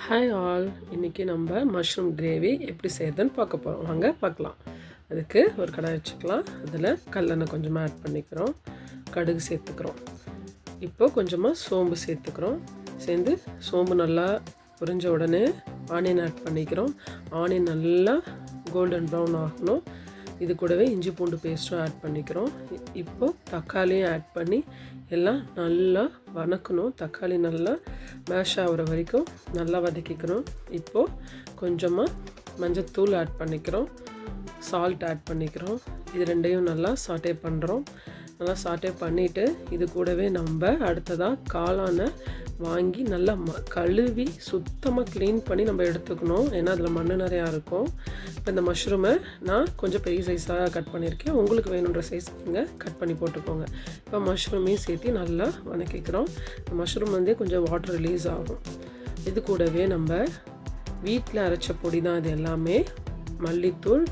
Hi all, இன்றைக்கி நம்ம mushroom gravy எப்படி செய்கிறதுன்னு பார்க்க போகிறோம். வாங்க பார்க்கலாம். அதுக்கு ஒரு கடாய் வச்சுக்கலாம். அதில் கல்லெண்ணெய் கொஞ்சமாக ஆட் பண்ணிக்கிறோம், கடுகு சேர்த்துக்கிறோம், இப்போ கொஞ்சமாக சோம்பு சேர்த்துக்கிறோம். சேர்ந்து சோம்பு நல்லா புரிஞ்ச உடனே ஆனியன் ஆட் பண்ணிக்கிறோம். ஆனியன் நல்லா கோல்டன் ப்ரௌன் ஆகணும். இது கூடவே இஞ்சி பூண்டு பேஸ்ட்டும் ஆட் பண்ணிக்கிறோம். இப்போது தக்காளியும் ஆட் பண்ணி எல்லாம் நல்லா வதக்கணும். தக்காளி நல்லா மேஷ் ஆகிற வரைக்கும் நல்லா வதக்கிக்கிறோம். இப்போது கொஞ்சமாக மஞ்சத்தூள் ஆட் பண்ணிக்கிறோம், சால்ட் ஆட் பண்ணிக்கிறோம். இது ரெண்டையும் நல்லா சாட்டே பண்ணுறோம். நல்லா சாட்டே பண்ணிவிட்டு இது கூடவே நம்ம அடுத்ததாக காளானை வாங்கி நல்லா கழுவி சுத்தமாக க்ளீன் பண்ணி நம்ம எடுத்துக்கணும். ஏன்னா அதில் மண் நிறையா இருக்கும். இப்போ இந்த மஷ்ரூமை நான் கொஞ்சம் பெரிய சைஸாக கட் பண்ணியிருக்கேன். உங்களுக்கு வேணுன்ற சைஸ் நீங்கள் கட் பண்ணி போட்டுக்கோங்க. இப்போ மஷ்ரூமையும் சேர்த்து நல்லா வதக்கிக்கிறோம். மஷ்ரூம் வந்து கொஞ்சம் வாட்டர் ரிலீஸ் ஆகும். இது கூடவே நம்ம வீட்டில் அரைச்ச பொடி தான் இது எல்லாமே. மல்லித்தூள்,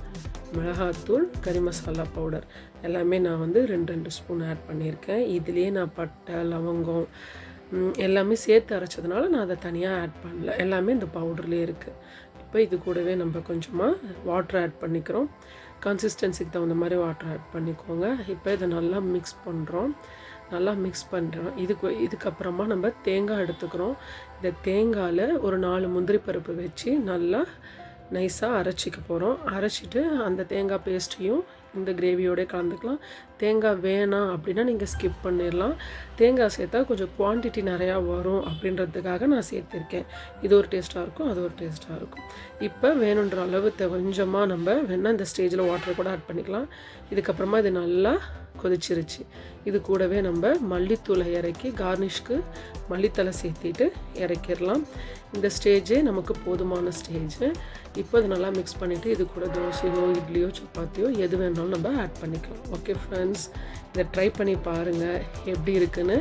மிளகாத்தூள், கறி மசாலா பவுடர் எல்லாமே நான் வந்து 2 ஸ்பூன் ஆட் பண்ணியிருக்கேன். இதுலேயே நான் பட்டை, லவங்கம் எல்லாமே சேர்த்து அரைச்சதுனால நான் அதை தனியாக ஆட் பண்ணல. எல்லாமே இந்த பவுடர்லேயே இருக்குது. இப்போ இது கூடவே நம்ம கொஞ்சமாக வாட்டர் ஆட் பண்ணிக்கிறோம். கன்சிஸ்டன்சிக்கு தகுந்த மாதிரி வாட்டர் ஆட் பண்ணிக்கோங்க. இப்போ இதை நல்லா மிக்ஸ் பண்ணுறோம். நல்லா மிக்ஸ் பண்ணுறோம். இதுக்கப்புறமா நம்ம தேங்காய் எடுத்துக்கிறோம். இந்த தேங்காயில் ஒரு 4 முந்திரி பருப்பு வச்சு நல்லா நைஸாக அரைச்சிக்க போகிறோம். அரைச்சிட்டு அந்த தேங்காய் பேஸ்ட்டையும் இந்த கிரேவியோடய கலந்துக்கலாம். தேங்காய் வேணாம் அப்படின்னா நீங்கள் ஸ்கிப் பண்ணிடலாம். தேங்காய் சேர்த்தா கொஞ்சம் குவான்டிட்டி நிறையா வரும் அப்படின்றதுக்காக நான் சேர்த்துருக்கேன். இது ஒரு டேஸ்ட்டாக இருக்கும், அது ஒரு டேஸ்ட்டாக இருக்கும். இப்போ வேணுன்ற அளவு கொஞ்சமாக நம்ம வேணால் இந்த ஸ்டேஜில் வாட்டர் கூட ஆட் பண்ணிக்கலாம். இதுக்கப்புறமா இது நல்லா கொதிச்சிருச்சு. இது கூடவே நம்ம மல்லித்தூளை இறக்கி கார்னிஷ்க்கு மல்லித்தலை சேர்த்திட்டு இறக்கிடலாம். இந்த ஸ்டேஜே நமக்கு போதுமான ஸ்டேஜு. இப்போ இது நல்லா மிக்ஸ் பண்ணிவிட்டு இது கூட தோசையோ இட்லியோ சப்பாத்தியோ எது வேணாலும் நம்ம ஆட் பண்ணிக்கலாம். ஓகே ஃப்ரெண்ட்ஸ், இதை ட்ரை பண்ணி பாருங்கள். எப்படி இருக்குன்னு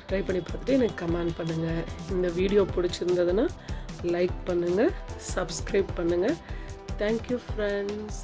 ட்ரை பண்ணி பார்த்துட்டு எனக்கு கமெண்ட் பண்ணுங்கள். இந்த வீடியோ பிடிச்சிருந்ததுன்னா லைக் பண்ணுங்கள், சப்ஸ்கிரைப் பண்ணுங்கள். Thank you friends.